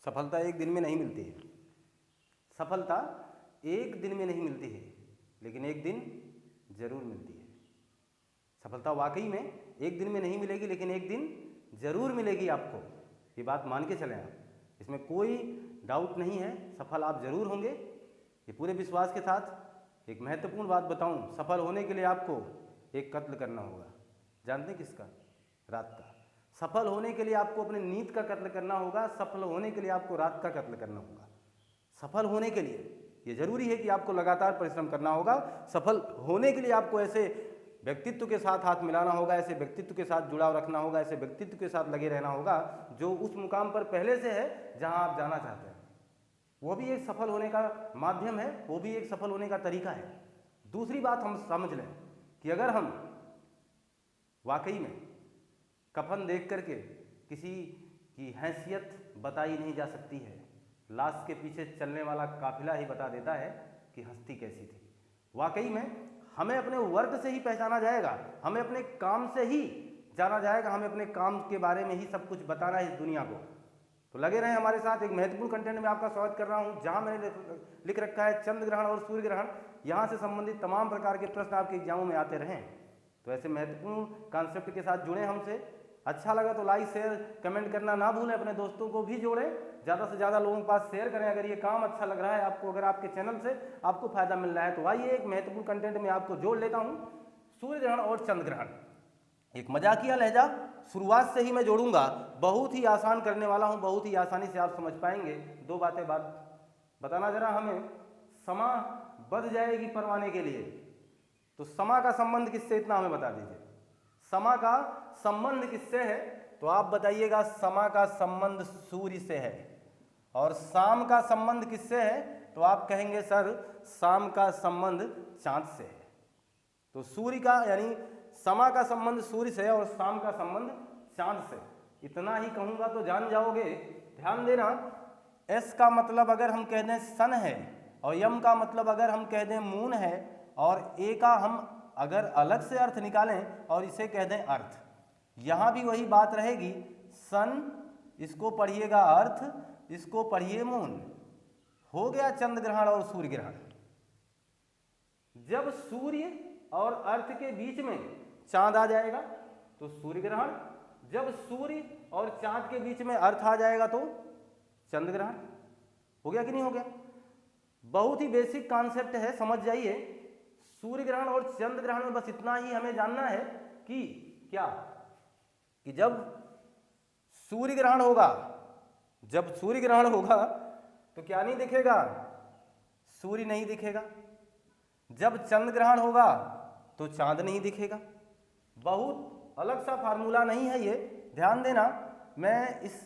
सफलता एक दिन में नहीं मिलती है। सफलता एक दिन में नहीं मिलती है, लेकिन एक दिन जरूर मिलती है। सफलता वाकई में एक दिन में नहीं मिलेगी, लेकिन एक दिन जरूर मिलेगी आपको। ये बात मान के चलें आप, इसमें कोई डाउट नहीं है। सफल आप जरूर होंगे, ये पूरे विश्वास के साथ। एक महत्वपूर्ण बात बताऊं, सफल होने के लिए आपको एक कत्ल करना होगा। जानते हैं किसका? रात का। सफल होने के लिए आपको अपने नींद का कत्ल करना होगा। सफल होने के लिए आपको रात का कत्ल करना होगा। सफल होने के लिए ये जरूरी है कि आपको लगातार परिश्रम करना होगा। सफल होने के लिए आपको ऐसे व्यक्तित्व के साथ हाथ मिलाना होगा, ऐसे व्यक्तित्व के साथ जुड़ाव रखना होगा, ऐसे व्यक्तित्व के साथ लगे रहना होगा जो उस मुकाम पर पहले से है जहां आप जाना चाहते हैं। वो भी एक सफल होने का माध्यम है, वो भी एक सफल होने का तरीका है। दूसरी बात हम समझ लें कि अगर हम वाकई में कफन देख करके किसी की हैसियत बताई नहीं जा सकती है, लाश के पीछे चलने वाला काफिला ही बता देता है कि हस्ती कैसी थी। वाकई में हमें अपने वर्क से ही पहचाना जाएगा, हमें अपने काम से ही जाना जाएगा, हमें अपने काम के बारे में ही सब कुछ बताना है इस दुनिया को। तो लगे रहें हमारे साथ। एक महत्वपूर्ण कंटेंट में आपका स्वागत कर रहा हूं, जहां मैंने लिख रखा है चंद्र ग्रहण और सूर्य ग्रहण। यहां से संबंधित तमाम प्रकार के प्रश्न आपके एग्जामों में आते रहें। तो ऐसे महत्वपूर्ण कॉन्सेप्ट के साथ जुड़े हमसे। अच्छा लगा तो लाइक शेयर कमेंट करना ना भूलें, अपने दोस्तों को भी जोड़ें, ज़्यादा से ज़्यादा लोगों के पास शेयर करें। अगर ये काम अच्छा लग रहा है आपको, अगर आपके चैनल से आपको फायदा मिल रहा है, तो आइए एक महत्वपूर्ण कंटेंट में आपको जोड़ लेता हूं, सूर्य ग्रहण और चंद्र ग्रहण। एक मजाकिया लहजा शुरुआत से ही मैं जोड़ूंगा, बहुत ही आसान करने वाला हूं, बहुत ही आसानी से आप समझ पाएंगे। दो बातें बताना जरा हमें, समा बध जाएगी परवाने के लिए, तो समा का संबंध किससे, इतना हमें बता दीजिए। समा का संबंध किससे है? तो आप बताइएगा समा का संबंध सूर्य से है। और शाम का संबंध किससे है? तो आप कहेंगे सर शाम का संबंध चांद से है। तो सूर्य का यानी समा का संबंध सूर्य से है और शाम का संबंध चांद से। इतना ही कहूंगा तो जान जाओगे। ध्यान देना, एस का मतलब अगर हम कह दें सन है, और यम का मतलब अगर हम कह दें मून है, और ए का हम अगर अलग से अर्थ निकालें और इसे कह दें अर्थ, यहां भी वही बात रहेगी। सन, इसको पढ़िएगा अर्थ, इसको पढ़िए मून। हो गया चंद्र ग्रहण और सूर्य ग्रहण। जब सूर्य और अर्थ के बीच में चांद आ जाएगा तो सूर्य ग्रहण, जब सूर्य और चांद के बीच में अर्थ आ जाएगा तो चंद्र ग्रहण। हो गया कि नहीं हो गया? बहुत ही बेसिक कॉन्सेप्ट है, समझ जाइए। सूर्य ग्रहण और चंद्र ग्रहण में बस इतना ही हमें जानना है कि क्या, कि जब सूर्य ग्रहण होगा, जब सूर्य ग्रहण होगा तो क्या नहीं दिखेगा? सूर्य नहीं दिखेगा। जब चंद्र ग्रहण होगा तो चांद नहीं दिखेगा। बहुत अलग सा फार्मूला नहीं है ये, ध्यान देना। मैं इस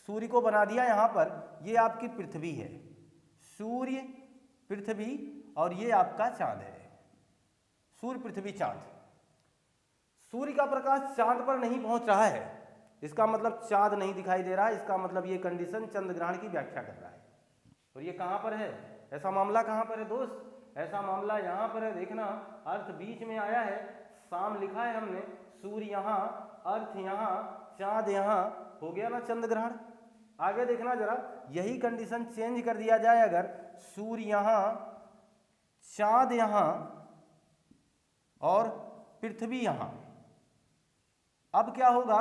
सूर्य को बना दिया यहां पर, ये आपकी पृथ्वी है, सूर्य पृथ्वी, और ये आपका चांद है। सूर्य पृथ्वी चांद। सूर्य का प्रकाश चांद पर नहीं पहुंच रहा है, इसका मतलब चांद नहीं दिखाई दे रहा है, इसका मतलब ये कंडीशन चंद्र ग्रहण की व्याख्या कर रहा है। और ये कहां पर है? ऐसा मामला कहां पर है दोस्त? ऐसा मामला यहां पर है। देखना, अर्थ बीच में आया है, शाम लिखा है हमने, सूर्य यहां, अर्थ यहां, चांद यहां। हो गया ना चंद्र ग्रहण। आगे देखना जरा, यही कंडीशन चेंज कर दिया जाए, अगर सूर्य यहां, चांद यहां और पृथ्वी यहां, अब क्या होगा?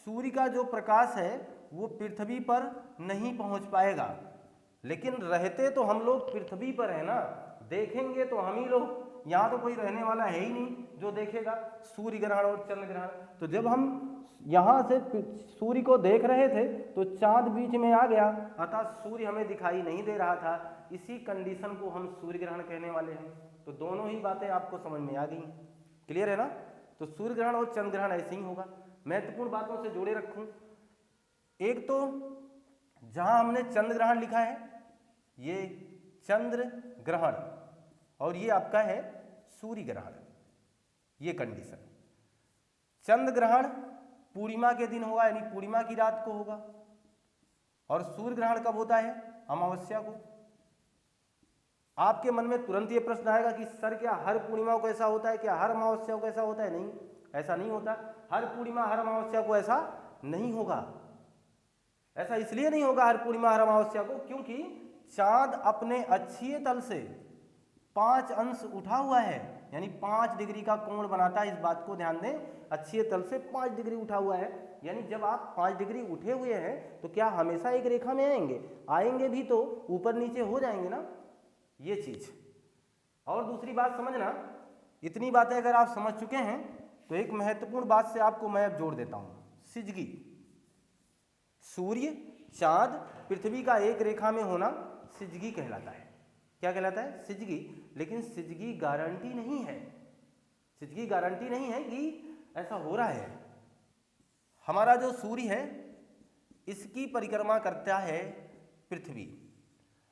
सूर्य का जो प्रकाश है वो पृथ्वी पर नहीं पहुंच पाएगा, लेकिन रहते तो हम लोग पृथ्वी पर है ना, देखेंगे तो हम ही लोग, यहां तो कोई रहने वाला है ही नहीं जो देखेगा सूर्य ग्रहण और चंद्र ग्रहण। तो जब हम यहां से सूर्य को देख रहे थे तो चांद बीच में आ गया, अतः सूर्य हमें दिखाई नहीं दे रहा था। इसी कंडीशन को हम सूर्य ग्रहण कहने वाले हैं। तो दोनों ही बातें आपको समझ में आ गई, क्लियर है ना? तो सूर्य ग्रहण और चंद्र ग्रहण ऐसे ही होगा। महत्वपूर्ण बातों से जोड़े रखूं, एक तो जहां हमने चंद्र ग्रहण लिखा है, ये चंद्र ग्रहण, और ये आपका है सूर्य ग्रहण। ये कंडीशन, चंद्र ग्रहण पूर्णिमा के दिन होगा, यानी पूर्णिमा की रात को होगा, और सूर्य ग्रहण कब होता है? अमावस्या को। आपके मन में तुरंत ये प्रश्न आएगा कि सर क्या हर पूर्णिमा को ऐसा होता है? क्या हर अमावस्या को ऐसा होता है? नहीं, ऐसा नहीं होता। हर पूर्णिमा हर अमावस्या को ऐसा नहीं होगा। ऐसा इसलिए नहीं होगा हर पूर्णिमा हर अमावस्या को, क्योंकि चांद अपने अक्षीय तल से 5 अंश उठा हुआ है, यानी 5 डिग्री का कोण बनाता है। इस बात को ध्यान दें, अक्षीय तल से 5 डिग्री उठा हुआ है, यानी जब आप 5 डिग्री उठे हुए हैं तो क्या हमेशा एक रेखा में आएंगे? आएंगे भी तो ऊपर नीचे हो जाएंगे ना, ये चीज। और दूसरी बात समझना, इतनी बातें अगर आप समझ चुके हैं तो एक महत्वपूर्ण बात से आपको मैं अब जोड़ देता हूं। सिजगी, सूर्य, चांद, पृथ्वी का एक रेखा में होना सिजगी कहलाता है। क्या कहलाता है? सिजगी। लेकिन सिजगी गारंटी नहीं है, सिजगी गारंटी नहीं है कि ऐसा हो रहा है। हमारा जो सूर्य है इसकी परिक्रमा करता है पृथ्वी,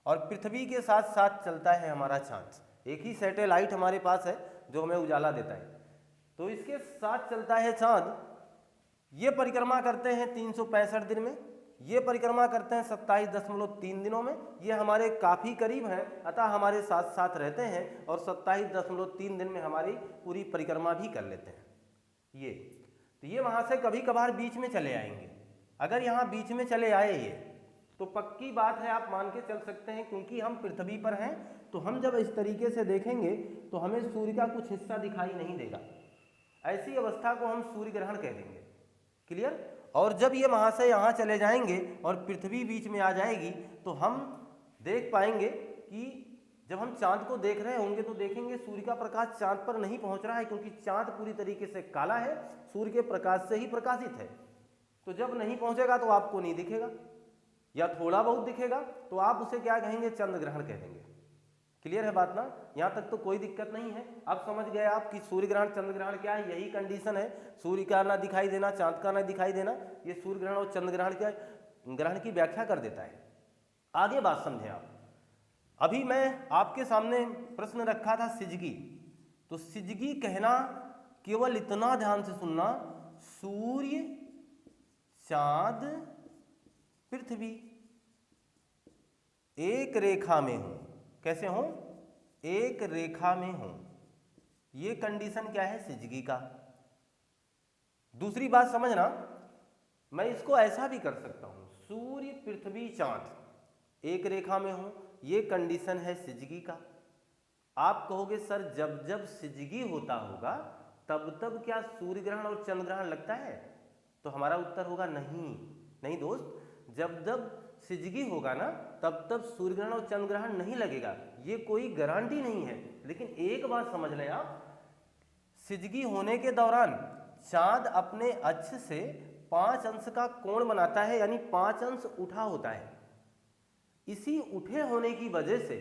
और पृथ्वी के साथ साथ चलता है हमारा चांद। एक ही सैटेलाइट हमारे पास है जो हमें उजाला देता है, तो इसके साथ चलता है चांद। ये परिक्रमा करते हैं 365 दिन में, ये परिक्रमा करते हैं 27.3 दिनों में। ये हमारे काफ़ी करीब हैं, अतः हमारे साथ साथ रहते हैं और 27.3 दिन में हमारी पूरी परिक्रमा भी कर लेते हैं। ये वहाँ से कभी कभार बीच में चले आएंगे। अगर यहाँ बीच में चले आए ये, तो पक्की बात है, आप मान के चल सकते हैं, क्योंकि हम पृथ्वी पर हैं, तो हम जब इस तरीके से देखेंगे तो हमें सूर्य का कुछ हिस्सा दिखाई नहीं देगा। ऐसी अवस्था को हम सूर्य ग्रहण कह देंगे। क्लियर? और जब ये वहाँ से यहाँ चले जाएंगे और पृथ्वी बीच में आ जाएगी, तो हम देख पाएंगे कि जब हम चांद को देख रहे होंगे तो देखेंगे सूर्य का प्रकाश चांद पर नहीं पहुँच रहा है, क्योंकि चांद पूरी तरीके से काला है, सूर्य के प्रकाश से ही प्रकाशित है। तो जब नहीं पहुँचेगा तो आपको नहीं दिखेगा, या थोड़ा बहुत दिखेगा तो आप उसे क्या कहेंगे? चंद्र ग्रहण कह देंगे। क्लियर है बात ना? यहाँ तक तो कोई दिक्कत नहीं है। अब समझ गए आप कि सूर्य ग्रहण चंद्र ग्रहण क्या है। यही कंडीशन है, सूर्य का ना दिखाई देना, चांद का ना दिखाई देना, ये सूर्य ग्रहण और चंद्र ग्रहण क्या ग्रहण की व्याख्या कर देता है। आगे बात समझें आप। अभी मैं आपके सामने प्रश्न रखा था सिजगी, तो सिजगी कहना केवल इतना ध्यान से सुनना, सूर्य, चांद, पृथ्वी एक रेखा में हो। कैसे हो? एक रेखा में हो। ये कंडीशन क्या है? सिजगी का। दूसरी बात समझना, मैं इसको ऐसा भी कर सकता हूं, सूर्य, पृथ्वी, चांद एक रेखा में हो, ये कंडीशन है सिजगी का। आप कहोगे सर जब जब सिजगी होता होगा तब तब क्या सूर्य ग्रहण और चंद्र ग्रहण लगता है? तो हमारा उत्तर होगा नहीं। नहीं दोस्त, जब जब सिजगी होगा ना तब तब सूर्य ग्रहण और चंद्र ग्रहण नहीं लगेगा, ये कोई गारंटी नहीं है। लेकिन एक बात समझ लें आप, सिजगी होने के दौरान चांद अपने अक्ष से 5 अंश का कोण बनाता है, यानी 5 अंश उठा होता है। इसी उठे होने की वजह से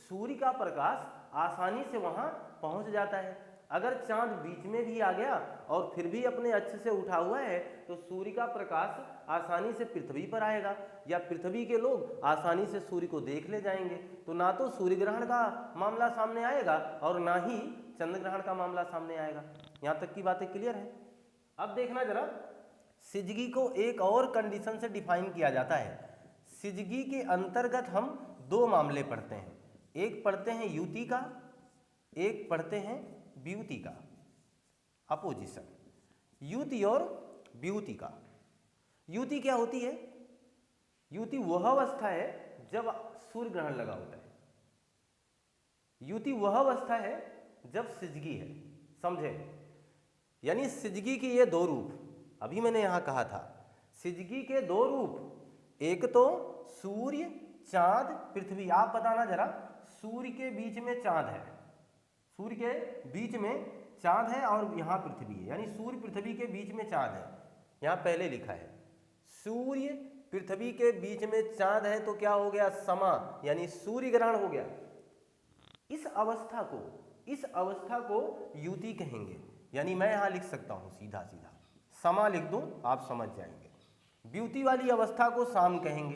सूर्य का प्रकाश आसानी से वहां पहुंच जाता है। अगर चांद बीच में भी आ गया और फिर भी अपने अक्ष से उठा हुआ है तो सूर्य का प्रकाश आसानी से पृथ्वी पर आएगा, या पृथ्वी के लोग आसानी से सूर्य को देख ले जाएंगे। तो ना तो सूर्य ग्रहण का मामला सामने आएगा और ना ही चंद्र ग्रहण का मामला सामने आएगा। यहाँ तक की बातें क्लियर है? अब देखना जरा, सिजगी को एक और कंडीशन से डिफाइन किया जाता है। सिजगी के अंतर्गत हम 2 मामले पढ़ते हैं, एक पढ़ते हैं युति का, एक पढ़ते हैं व्युति का। अपोजिशन, युति और व्युति का। युति क्या होती है? युति वह अवस्था है जब सूर्य ग्रहण लगा होता है। युति वह अवस्था है जब सिजगी है। समझे? यानी सिजगी की ये 2 रूप, अभी मैंने यहां कहा था सिजगी के 2 रूप, एक तो सूर्य, चांद, पृथ्वी। आप बताना जरा, सूर्य के बीच में चांद है, सूर्य के बीच में चांद है और यहाँ पृथ्वी है, यानी सूर्य पृथ्वी के बीच में चांद है। यहाँ पहले लिखा है सूर्य पृथ्वी के बीच में चांद है, तो क्या हो गया? समा, यानी सूर्य ग्रहण हो गया। इस अवस्था को युति कहेंगे। यानी मैं यहाँ लिख सकता हूँ सीधा सीधा, समा लिख दूं, आप समझ जाएंगे। व्युति वाली अवस्था को साम कहेंगे।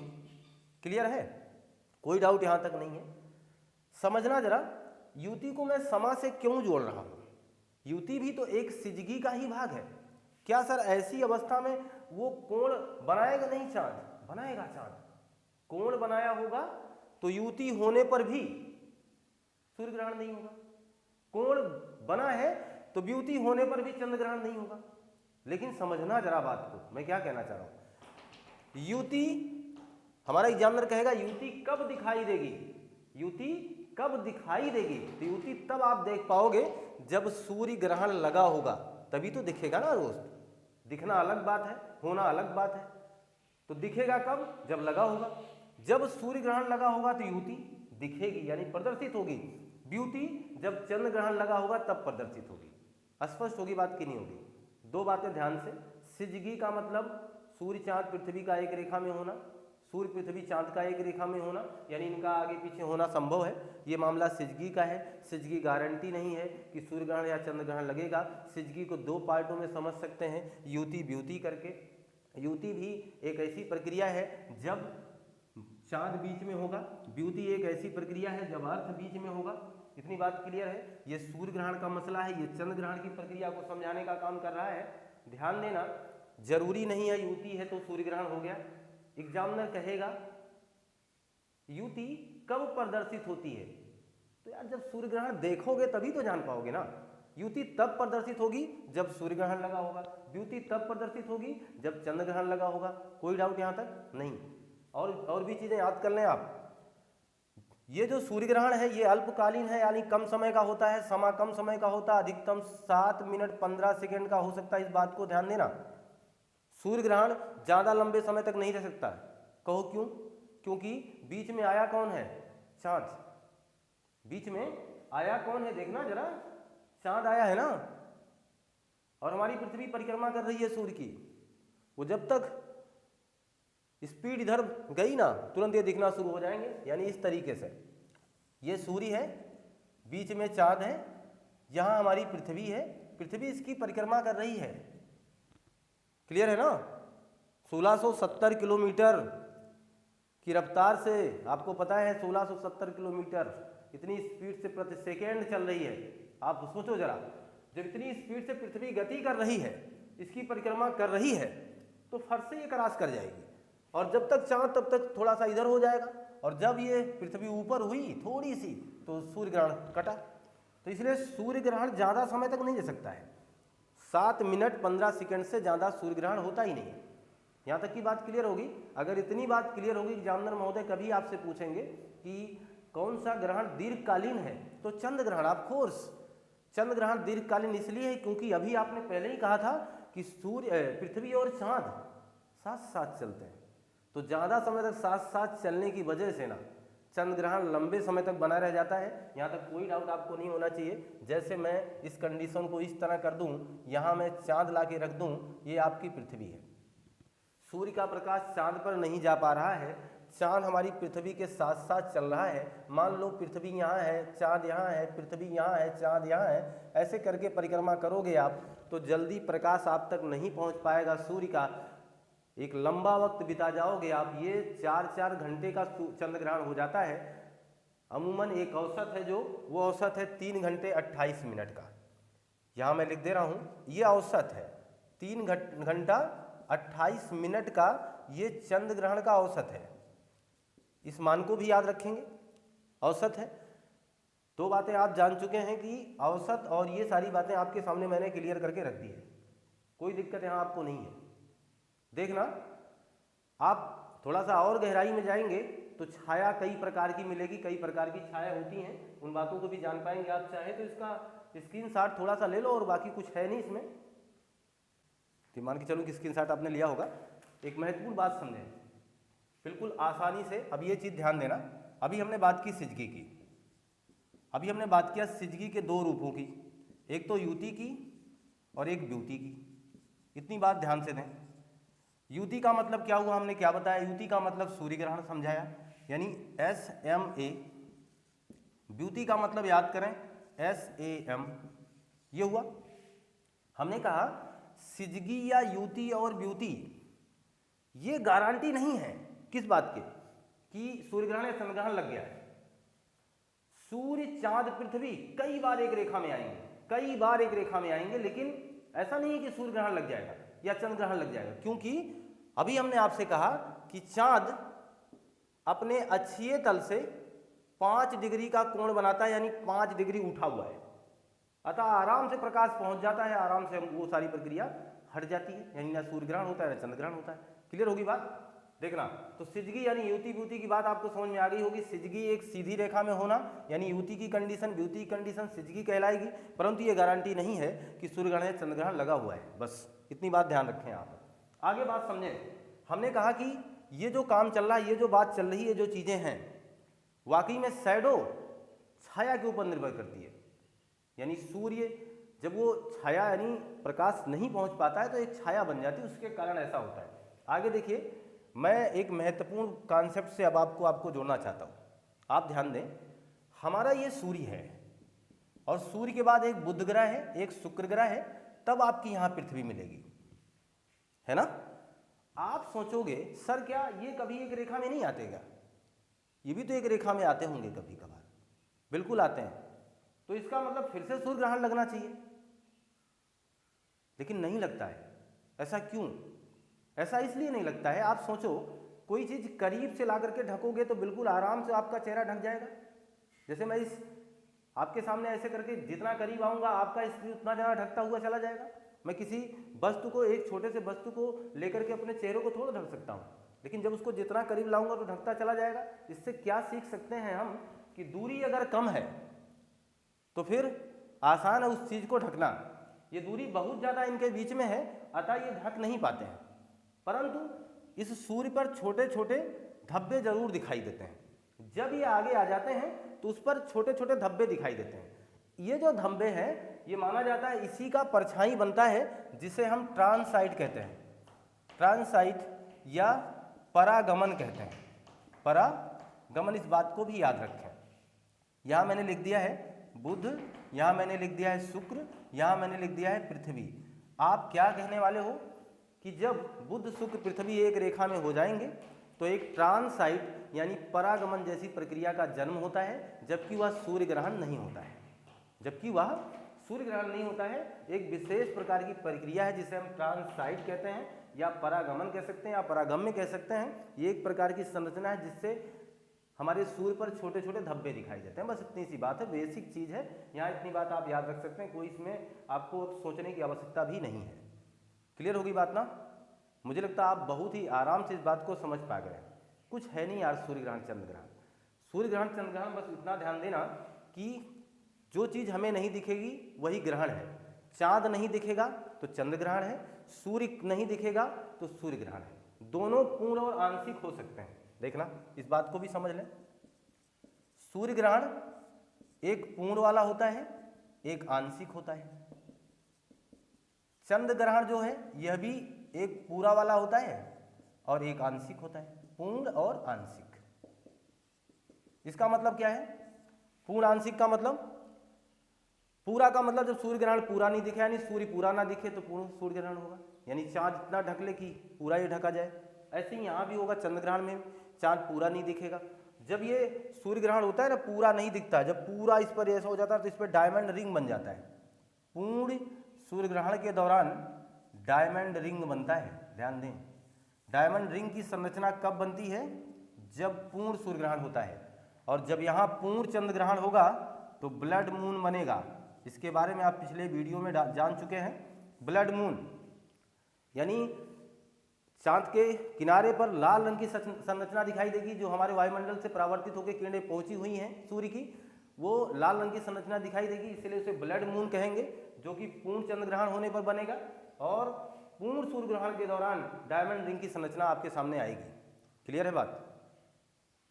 क्लियर है? कोई डाउट यहाँ तक नहीं है? समझना जरा, युति को मैं समा से क्यों जोड़ रहा हूं? युति भी तो एक सिजगी का ही भाग है। क्या सर ऐसी अवस्था में वो कोण बनाएगा नहीं? चांद बनाएगा। चांद कोण बनाया होगा तो युति होने पर भी सूर्य ग्रहण नहीं होगा। कोण बना है तो व्युति होने पर भी चंद्र ग्रहण नहीं होगा। लेकिन समझना जरा बात को, मैं क्या कहना चाह रहा हूं। युति, हमारा एग्जामिनर कहेगा युति कब दिखाई देगी, युति कब दिखाई देगी, तो युति तब आप देख पाओगे जब सूर्य ग्रहण लगा होगा, तभी तो दिखेगा ना दोस्त। दिखना अलग बात है, होना अलग बात है। तो दिखेगा कब, जब लगा होगा। जब सूर्य ग्रहण लगा होगा तो युति दिखेगी यानी प्रदर्शित होगी। द्युति जब चंद्र ग्रहण लगा होगा तब प्रदर्शित होगी। स्पष्ट होगी बात कि नहीं होगी? दो बातें ध्यान से, सिजगी का मतलब सूर्य चांद पृथ्वी का एक रेखा में होना, सूर्य पृथ्वी चांद का एक रेखा में होना, यानी इनका आगे पीछे होना संभव है। ये मामला सिजगी का है। सिजगी गारंटी नहीं है कि सूर्य ग्रहण या चंद्र ग्रहण लगेगा। सिजगी को दो पार्टों में समझ सकते हैं, युति ब्युति करके। युति भी एक ऐसी प्रक्रिया है जब चांद बीच में होगा, ब्युति एक ऐसी प्रक्रिया है जब अर्थ बीच में होगा। इतनी बात क्लियर है। ये सूर्य ग्रहण का मसला है, ये चंद्र ग्रहण की प्रक्रिया को समझाने का काम कर रहा है। ध्यान देना, जरूरी नहीं है युति है तो सूर्य ग्रहण हो गया। एग्जामिनर कहेगा युति कब प्रदर्शित होती है, तो यार जब सूर्य ग्रहण देखोगे तभी तो जान पाओगे ना। युति तब प्रदर्शित होगी जब सूर्य ग्रहण लगा होगा, द्युति तब प्रदर्शित होगी जब चंद्र ग्रहण लगा होगा। कोई डाउट यहाँ तक नहीं। और भी चीजें याद कर लें आप। ये जो सूर्य ग्रहण है ये अल्पकालीन है, यानी कम समय का होता है, समा कम समय का होता है, अधिकतम 7 मिनट 15 सेकेंड का हो सकता है। इस बात को ध्यान देना। सूर्य ग्रहण ज्यादा लंबे समय तक नहीं रह सकता। कहो क्यों? क्योंकि बीच में आया कौन है? चांद। बीच में आया कौन है? देखना जरा, चांद आया है ना, और हमारी पृथ्वी परिक्रमा कर रही है सूर्य की। वो जब तक स्पीड इधर गई ना, तुरंत ये दिखना शुरू हो जाएंगे। यानी इस तरीके से ये सूर्य है, बीच में चांद है, यहां हमारी पृथ्वी है, पृथ्वी इसकी परिक्रमा कर रही है। क्लियर है ना? 1670 किलोमीटर की रफ्तार से, आपको पता है 1670 किलोमीटर इतनी स्पीड से प्रति सेकेंड चल रही है। आप सोचो जरा, जब इतनी स्पीड से पृथ्वी गति कर रही है, इसकी परिक्रमा कर रही है, तो फट से ये क्रॉस कर जाएगी। और जब तक चांद तब तक थोड़ा सा इधर हो जाएगा, और जब ये पृथ्वी ऊपर हुई थोड़ी सी तो सूर्य ग्रहण कटा। तो इसलिए सूर्य ग्रहण ज़्यादा समय तक नहीं रह सकता है। 7 मिनट 15 सेकंड से ज़्यादा सूर्य ग्रहण होता ही नहीं है। यहाँ तक की बात क्लियर होगी। अगर इतनी बात क्लियर होगी, एग्जामिनर महोदय कभी आपसे पूछेंगे कि कौन सा ग्रहण दीर्घकालीन है, तो चंद्र ग्रहण। ऑफ कोर्स चंद्र ग्रहण दीर्घकालीन इसलिए है क्योंकि अभी आपने पहले ही कहा था कि सूर्य पृथ्वी और चांद साथ साथ चलते हैं। तो ज़्यादा समय तक साथ साथ चलने की वजह से ना चंद्र ग्रहण लंबे समय तक बना रह जाता है। यहाँ तक कोई डाउट आपको नहीं होना चाहिए। जैसे मैं इस कंडीशन को इस तरह कर दूँ, यहाँ मैं चांद ला के रख दूँ, ये आपकी पृथ्वी है। सूर्य का प्रकाश चांद पर नहीं जा पा रहा है, चांद हमारी पृथ्वी के साथ साथ चल रहा है। मान लो पृथ्वी यहाँ है, चांद यहाँ है, पृथ्वी यहाँ है, चांद यहाँ है, ऐसे करके परिक्रमा करोगे आप तो जल्दी प्रकाश आप तक नहीं पहुँच पाएगा सूर्य का। एक लंबा वक्त बिता जाओगे आप। ये 4-4 घंटे का चंद्र ग्रहण हो जाता है। अमूमन एक औसत है, जो वो औसत है 3 घंटे 28 मिनट का। यहाँ मैं लिख दे रहा हूँ, ये औसत है 3 घंटा 28 मिनट का, ये चंद्र ग्रहण का औसत है। इस मान को भी याद रखेंगे, औसत है। दो बातें आप जान चुके हैं कि औसत, और ये सारी बातें आपके सामने मैंने क्लियर करके रख दी है। कोई दिक्कत यहाँ आपको नहीं है। देखना, आप थोड़ा सा और गहराई में जाएंगे तो छाया कई प्रकार की मिलेगी, कई प्रकार की छाया होती हैं, उन बातों को भी जान पाएंगे। आप चाहे तो इसका स्क्रीनशॉट थोड़ा सा ले लो, और बाकी कुछ है नहीं इसमें, तो मान के चलो कि स्क्रीनशॉट आपने लिया होगा। एक महत्वपूर्ण बात समझें बिल्कुल आसानी से। अब ये चीज़ ध्यान देना, अभी हमने बात की सिजगी की, अभी हमने बात किया सिजगी के दो रूपों की, एक तो युति की और एक ब्युति की। इतनी बात ध्यान से दें। युति का मतलब क्या हुआ, हमने क्या बताया? युति का मतलब सूर्य ग्रहण समझाया, यानी SMA। ब्युति का मतलब याद करें, SAM। ये हुआ। हमने कहा सिजगी या युति और ब्युति ये गारंटी नहीं है किस बात के, कि सूर्य ग्रहण या चंद्र ग्रहण लग गया है। सूर्य चांद पृथ्वी कई बार एक रेखा में आएंगे, कई बार एक रेखा में आएंगे, लेकिन ऐसा नहीं है कि सूर्य ग्रहण लग जाएगा या चंद्र ग्रहण लग जाएगा। क्योंकि अभी हमने आपसे कहा कि चांद अपने अक्षीय तल से 5 डिग्री का कोण बनाता है, यानी 5 डिग्री उठा हुआ है। अतः आराम से प्रकाश पहुंच जाता है, आराम से वो सारी प्रक्रिया हट जाती है, यानी ना सूर्य ग्रहण होता है ना चंद्र ग्रहण होता है। क्लियर होगी बात? देखना, तो सिजगी यानी युति ब्यूति की बात आपको समझ में आ गई होगी। सिजगी एक सीधी रेखा में होना यानी युति की कंडीशन, ब्यूति की कंडीशन सिजगी कहलाएगी, परंतु ये गारंटी नहीं है कि सूर्य ग्रहण या चंद्र ग्रहण लगा हुआ है। बस इतनी बात ध्यान रखें आप। आगे बात समझें। हमने कहा कि ये जो काम चल रहा है, ये जो बात चल रही है, जो चीज़ें हैं, वाकई में शैडो छाया के ऊपर निर्भर करती है। यानी सूर्य जब वो छाया यानी प्रकाश नहीं पहुंच पाता है तो एक छाया बन जाती है, उसके कारण ऐसा होता है। आगे देखिए, मैं एक महत्वपूर्ण कॉन्सेप्ट से अब आपको जोड़ना चाहता हूँ। आप ध्यान दें, हमारा ये सूर्य है और सूर्य के बाद एक बुध ग्रह है, एक शुक्र ग्रह है, तब आपकी यहाँ पृथ्वी मिलेगी, है ना। आप सोचोगे सर क्या ये कभी एक रेखा में नहीं आते क्या? ये भी तो एक रेखा में आते होंगे कभी कभार। बिल्कुल आते हैं, तो इसका मतलब फिर से सूर्य ग्रहण लगना चाहिए, लेकिन नहीं लगता है। ऐसा क्यों? ऐसा इसलिए नहीं लगता है, आप सोचो कोई चीज़ करीब से ला करके ढकोगे तो बिल्कुल आराम से आपका चेहरा ढक जाएगा। जैसे मैं इस आपके सामने ऐसे करके जितना करीब आऊँगा आपका स्क्रीन उतना ज़्यादा ढकता हुआ चला जाएगा। मैं किसी वस्तु को, एक छोटे से वस्तु को लेकर के अपने चेहरे को थोड़ा ढक सकता हूँ, लेकिन जब उसको जितना करीब लाऊंगा तो ढकता चला जाएगा। इससे क्या सीख सकते हैं हम कि दूरी अगर कम है तो फिर आसान है उस चीज़ को ढकना। ये दूरी बहुत ज़्यादा इनके बीच में है, अतः ये ढक नहीं पाते हैं, परंतु इस सूर्य पर छोटे छोटे धब्बे जरूर दिखाई देते हैं। जब ये आगे आ जाते हैं तो उस पर छोटे छोटे धब्बे दिखाई देते हैं। ये जो धब्बे हैं ये माना जाता है इसी का परछाई बनता है, जिसे हम ट्रांसाइट कहते हैं। ट्रांसाइट या परागमन कहते हैं। परागमन, इस बात को भी याद रखें। यहाँ मैंने लिख दिया है बुध, यहाँ मैंने लिख दिया है शुक्र, यहाँ मैंने लिख दिया है पृथ्वी। आप क्या कहने वाले हो कि जब बुध शुक्र पृथ्वी एक रेखा में हो जाएंगे तो एक ट्रांसाइट यानी परागमन जैसी प्रक्रिया का जन्म होता है, जबकि वह सूर्य ग्रहण नहीं होता है। जबकि वह सूर्य ग्रहण नहीं होता है, एक विशेष प्रकार की प्रक्रिया है जिसे हम ट्रांसाइट कहते हैं या परागमन कह सकते हैं या परागम्य कह सकते हैं। ये एक प्रकार की संरचना है जिससे हमारे सूर्य पर छोटे छोटे धब्बे दिखाई देते हैं। बस इतनी सी बात है, बेसिक चीज़ है। यहाँ इतनी बात आप याद रख सकते हैं, कोई इसमें आपको सोचने की आवश्यकता भी नहीं है। क्लियर होगी बात ना? मुझे लगता है आप बहुत ही आराम से इस बात को समझ पा गए। कुछ है नहीं यार सूर्य ग्रहण चंद्र ग्रहण। सूर्य ग्रहण चंद्र ग्रहण बस इतना ध्यान देना कि जो चीज़ हमें नहीं दिखेगी वही ग्रहण है। चांद नहीं दिखेगा तो चंद्र ग्रहण है, सूर्य नहीं दिखेगा तो सूर्य ग्रहण है। दोनों पूर्ण और आंशिक हो सकते हैं। देखना, इस बात को भी समझ लें। सूर्य ग्रहण एक पूर्ण वाला होता है, एक आंशिक होता है। चंद्र ग्रहण जो है यह भी एक पूरा वाला होता है और एक आंशिक होता है। पूर्ण और आंशिक, इसका मतलब क्या है? पूर्ण आंशिक का मतलब, पूरा का मतलब जब सूर्य ग्रहण पूरा नहीं दिखे यानी सूर्य पूरा ना दिखे तो पूर्ण सूर्य ग्रहण होगा, यानी चांद इतना ढक ले कि पूरा ही ढका जाए। ऐसे ही यहाँ भी होगा, चंद्र ग्रहण में चांद पूरा नहीं दिखेगा। जब ये सूर्य ग्रहण होता है ना, पूरा नहीं दिखता, जब पूरा इस पर ऐसा हो जाता है तो इस पर डायमंड रिंग बन जाता है। पूर्ण सूर्य ग्रहण के दौरान डायमंड रिंग बनता है। ध्यान दें, डायमंड रिंग की संरचना कब बनती है? जब पूर्ण सूर्य ग्रहण होता है। और जब यहाँ पूर्ण चंद्र ग्रहण होगा तो ब्लड मून बनेगा। इसके बारे में आप पिछले वीडियो में जान चुके हैं। ब्लड मून यानी चांद के किनारे पर लाल रंग की संरचना दिखाई देगी, जो हमारे वायुमंडल से परावर्तित होकर किरणें पहुंची हुई हैं सूर्य की, वो लाल रंग की संरचना दिखाई देगी, इसलिए उसे ब्लड मून कहेंगे, जो कि पूर्ण चंद्र ग्रहण होने पर बनेगा। और पूर्ण सूर्य ग्रहण के दौरान डायमंड रिंग की संरचना आपके सामने आएगी। क्लियर है बात?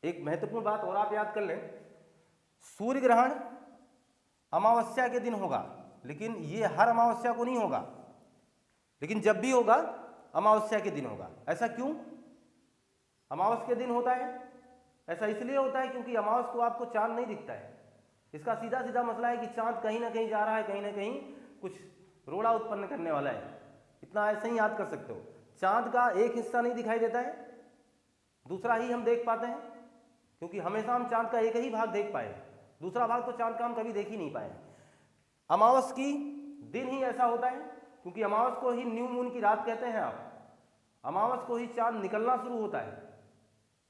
एक महत्वपूर्ण बात और आप याद कर लें, सूर्य ग्रहण अमावस्या के दिन होगा, लेकिन ये हर अमावस्या को नहीं होगा, लेकिन जब भी होगा अमावस्या के दिन होगा। ऐसा क्यों अमावस्या के दिन होता है? ऐसा इसलिए होता है क्योंकि अमावस्या को आपको चांद नहीं दिखता है। इसका सीधा सीधा मसला है कि चांद कहीं ना कहीं जा रहा है, कहीं ना कहीं कुछ रोड़ा उत्पन्न करने वाला है। इतना ऐसे ही याद कर सकते हो। चांद का एक हिस्सा नहीं दिखाई देता है, दूसरा ही हम देख पाते हैं, क्योंकि हमेशा हम चांद का एक ही भाग देख पाए, दूसरा भाग तो चांद का हम कभी देख ही नहीं पाए। अमावस की दिन ही ऐसा होता है, क्योंकि अमावस को ही न्यू मून की रात कहते हैं आप। अमावस को ही चांद निकलना शुरू होता है,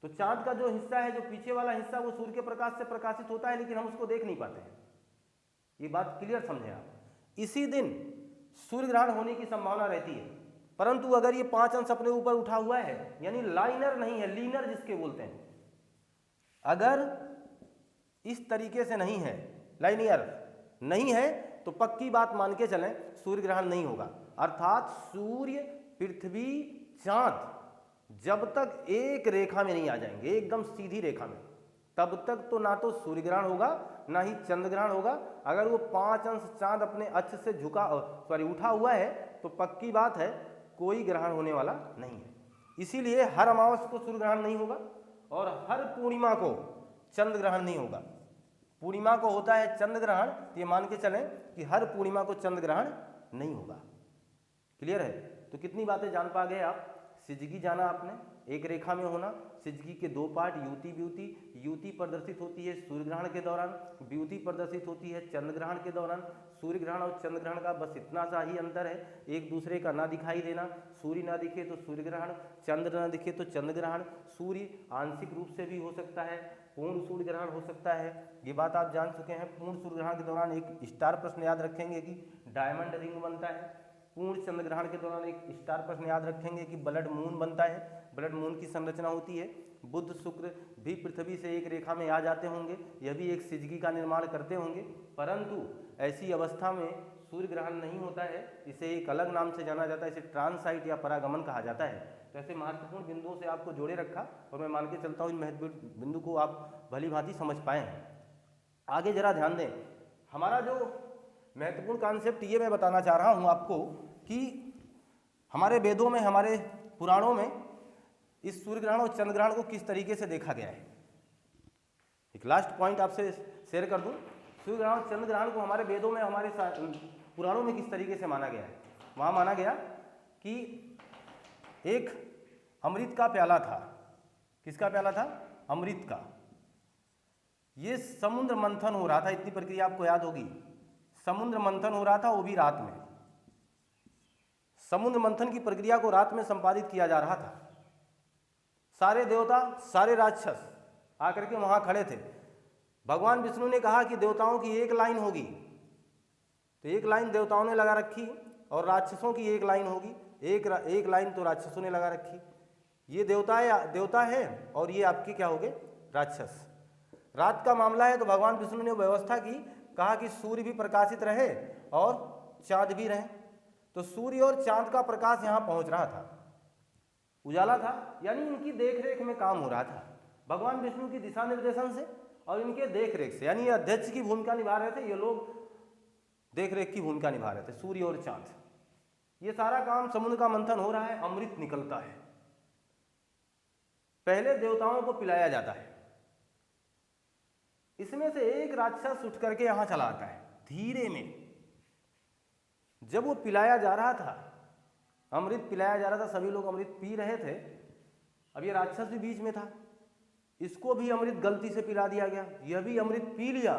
तो चांद का जो हिस्सा है, जो पीछे वाला हिस्सा, वो सूर्य के प्रकाश से प्रकाशित होता है, लेकिन हम उसको देख नहीं पाते हैं। ये बात क्लियर समझे आप। इसी दिन सूर्य ग्रहण होने की संभावना रहती है। परंतु अगर ये 5 अंश अपने ऊपर उठा हुआ है, यानी लाइनर नहीं है, लीनर जिसके बोलते हैं, अगर इस तरीके से नहीं है, लाइनियर नहीं है, तो पक्की बात मान के चलें सूर्य ग्रहण नहीं होगा। अर्थात सूर्य, पृथ्वी, चांद जब तक एक रेखा में नहीं आ जाएंगे, एकदम सीधी रेखा में, तब तक तो ना तो सूर्य ग्रहण होगा ना ही चंद्र ग्रहण होगा। अगर वो 5 अंश चांद अपने अक्ष से उठा हुआ है तो पक्की बात है कोई ग्रहण होने वाला नहीं है। इसीलिए हर अमावस्या को सूर्य ग्रहण नहीं होगा और हर पूर्णिमा को चंद्र ग्रहण नहीं होगा। पूर्णिमा को होता है चंद्र ग्रहण, तो ये मान के चलें कि हर पूर्णिमा को चंद्र ग्रहण नहीं होगा। क्लियर है? तो कितनी बातें जान पा गए आप। सिजगी जाना आपने, एक रेखा में होना, सिजगी के 2 पार्ट, युति ब्यूति। युति प्रदर्शित होती है सूर्य ग्रहण के दौरान, ब्यूति प्रदर्शित होती है चंद्र ग्रहण के दौरान। सूर्य ग्रहण और चंद्र ग्रहण का बस इतना सा ही अंतर है, एक दूसरे का ना दिखाई देना। सूर्य ना दिखे तो सूर्य ग्रहण, चंद्र ना दिखे तो चंद्र ग्रहण। सूर्य आंशिक रूप से भी हो सकता है, पूर्ण सूर्य ग्रहण हो सकता है, ये बात आप जान चुके हैं। पूर्ण सूर्य ग्रहण के दौरान एक स्टार प्रश्न याद रखेंगे कि डायमंड रिंग बनता है। पूर्ण चंद्र ग्रहण के दौरान एक स्टार प्रश्न याद रखेंगे कि ब्लड मून बनता है। ब्लड मून की संरचना होती है, बुध शुक्र भी पृथ्वी से एक रेखा में आ जाते होंगे, यह भी एक सिजगी का निर्माण करते होंगे। परंतु ऐसी अवस्था में सूर्य ग्रहण नहीं होता है, इसे एक अलग नाम से जाना जाता है, इसे ट्रांसाइट या परागमन कहा जाता है। तो ऐसे महत्वपूर्ण बिंदुओं से आपको जोड़े रखा और मैं मान के चलता हूँ इन महत्वपूर्ण बिंदु को आप भली भांति समझ पाए हैं। आगे जरा ध्यान दें, हमारा जो महत्वपूर्ण कॉन्सेप्ट ये मैं बताना चाह रहा हूँ आपको कि हमारे वेदों में, हमारे पुराणों में इस सूर्य ग्रहण और चंद्र ग्रहण को किस तरीके से देखा गया है। एक लास्ट पॉइंट आपसे शेयर कर दूं, सूर्य ग्रहण और चंद्र ग्रहण को हमारे वेदों में, हमारे पुराणों में किस तरीके से माना गया है। वहाँ माना गया कि एक अमृत का प्याला था। किसका प्याला था? अमृत का। ये समुद्र मंथन हो रहा था, इतनी प्रक्रिया आपको याद होगी। समुद्र मंथन हो रहा था, वो भी रात में। समुद्र मंथन की प्रक्रिया को रात में संपादित किया जा रहा था। सारे देवता, सारे राक्षस आकर के वहां खड़े थे। भगवान विष्णु ने कहा कि देवताओं की एक लाइन होगी, तो एक लाइन देवताओं ने लगा रखी और राक्षसों की एक लाइन होगी, एक लाइन तो राक्षसों ने लगा रखी। ये देवता है और ये आपके क्या हो गए? राक्षस। रात का मामला है तो भगवान विष्णु ने व्यवस्था की, कहा कि सूर्य भी प्रकाशित रहे और चांद भी रहे। तो सूर्य और चांद का प्रकाश यहाँ पहुंच रहा था, उजाला था, यानी इनकी देखरेख में काम हो रहा था भगवान विष्णु की दिशा निर्देशन से और इनके देखरेख से। यानी ये अध्यक्ष की भूमिका निभा रहे थे, ये लोग देखरेख की भूमिका निभा रहे थे, सूर्य और चांद। ये सारा काम, समुद्र का मंथन हो रहा है, अमृत निकलता है। पहले देवताओं को पिलाया जाता है। इसमें से एक राक्षस उठ करके यहां चला आता है धीरे में। जब वो पिलाया जा रहा था, अमृत पिलाया जा रहा था, सभी लोग अमृत पी रहे थे। अब ये राक्षस भी बीच में था, इसको भी अमृत गलती से पिला दिया गया, यह भी अमृत पी लिया।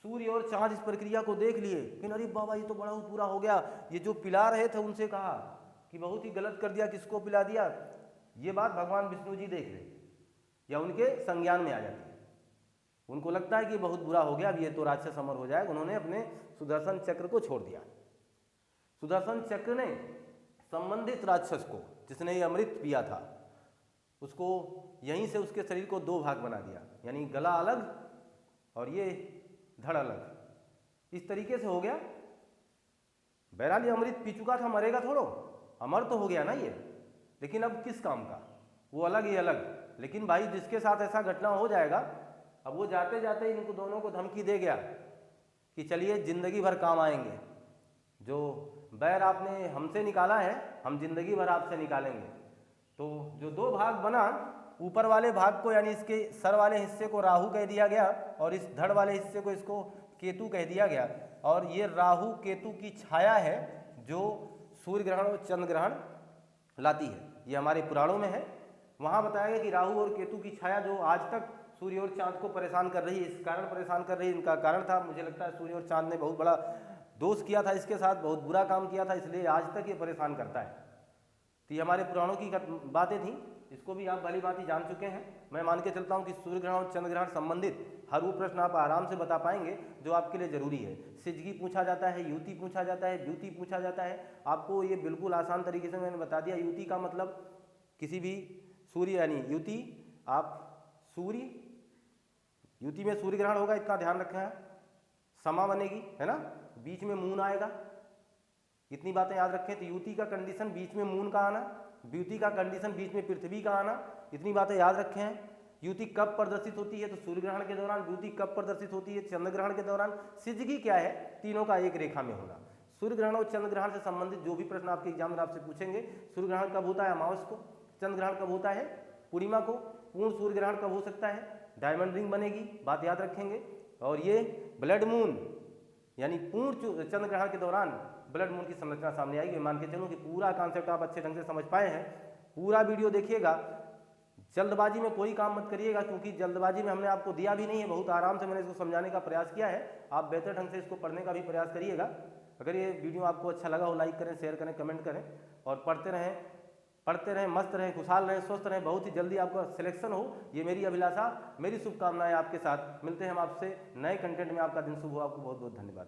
सूर्य और चांद इस प्रक्रिया को देख लिए कि अरे बाबा, ये तो बड़ा बुरा हो गया। ये जो पिला रहे थे उनसे कहा कि बहुत ही गलत कर दिया, किसको पिला दिया। ये बात भगवान विष्णु जी देख रहे या उनके संज्ञान में आ जाती है। उनको लगता है कि बहुत बुरा हो गया, अब ये तो राक्षस अमर हो जाएगा। उन्होंने अपने सुदर्शन चक्र को छोड़ दिया। सुदर्शन चक्र ने संबंधित राक्षस को, जिसने ये अमृत पिया था, उसको यहीं से उसके शरीर को 2 भाग बना दिया, यानी गला अलग और ये धड़ अलग। इस तरीके से हो गया। बहरहाल ये अमृत पी चुका था, मरेगा थोड़ो, अमर तो हो गया ना ये, लेकिन अब किस काम का? वो अलग, ये अलग। लेकिन भाई जिसके साथ ऐसा घटना हो जाएगा, अब वो जाते जाते इनको दोनों को धमकी दे गया कि चलिए जिंदगी भर काम आएंगे, जो बैर आपने हमसे निकाला है हम जिंदगी भर आपसे निकालेंगे। तो जो 2 भाग बना, ऊपर वाले भाग को यानी इसके सर वाले हिस्से को राहु कह दिया गया और इस धड़ वाले हिस्से को इसको केतु कह दिया गया। और ये राहु केतु की छाया है जो सूर्य ग्रहण और चंद्र ग्रहण लाती है। ये हमारे पुराणों में है। वहाँ बताया गया कि राहु और केतु की छाया जो आज तक सूर्य और चांद को परेशान कर रही है, इस कारण परेशान कर रही है। इनका कारण था, मुझे लगता है सूर्य और चांद ने बहुत बड़ा दोष किया था इसके साथ, बहुत बुरा काम किया था, इसलिए आज तक ये परेशान करता है। तो ये हमारे पुराणों की बातें थी, इसको भी आप भली भांति जान चुके हैं। मैं मान के चलता हूँ कि सूर्य ग्रहण और चंद्र ग्रहण संबंधित हर वो प्रश्न आप आराम से बता पाएंगे जो आपके लिए जरूरी है। सिजगी पूछा जाता है, युति पूछा जाता है, द्युति पूछा जाता है। आपको ये बिल्कुल आसान तरीके से मैंने बता दिया। युति का मतलब किसी भी सूर्य यानी युति, आप सूर्य, युति में सूर्य ग्रहण होगा, इतना ध्यान रखना है। समा बनेगी, है ना, बीच में मून आएगा, इतनी बातें याद रखें। तो युति का कंडीशन बीच में मून का आना, द्युति का कंडीशन बीच में पृथ्वी का आना, इतनी बातें याद रखें हैं। युति कब प्रदर्शित होती है, तो सूर्य ग्रहण के दौरान। द्युति कब प्रदर्शित होती है, चंद्र ग्रहण के दौरान। सिजगी क्या है, तीनों का एक रेखा में होना। सूर्य ग्रहण और चंद्र ग्रहण से संबंधित जो भी प्रश्न आपके एग्जाम में आपसे पूछेंगे, सूर्य ग्रहण कब होता है, अमावस को। चंद्र ग्रहण कब होता है, पूर्णिमा को। पूर्ण सूर्य ग्रहण कब हो सकता है, डायमंड रिंग बनेगी, बात याद रखेंगे। और ये ब्लड मून यानी पूर्ण चंद्र ग्रहण के दौरान ब्लड मून की संरचना सामने आएगी। मान के चलूँ कि पूरा कॉन्सेप्ट आप अच्छे ढंग से समझ पाए हैं। पूरा वीडियो देखिएगा, जल्दबाजी में कोई काम मत करिएगा, क्योंकि जल्दबाजी में हमने आपको दिया भी नहीं है। बहुत आराम से मैंने इसको समझाने का प्रयास किया है। आप बेहतर ढंग से इसको पढ़ने का भी प्रयास करिएगा। अगर ये वीडियो आपको अच्छा लगा हो, लाइक करें, शेयर करें, कमेंट करें और पढ़ते रहें, मस्त रहें, खुशहाल रहें, स्वस्थ रहें। बहुत ही जल्दी आपका सिलेक्शन हो, ये मेरी अभिलाषा, मेरी शुभकामनाएं आपके साथ। मिलते हैं हम आपसे नए कंटेंट में। आपका दिन शुभ हो। आपको बहुत बहुत धन्यवाद।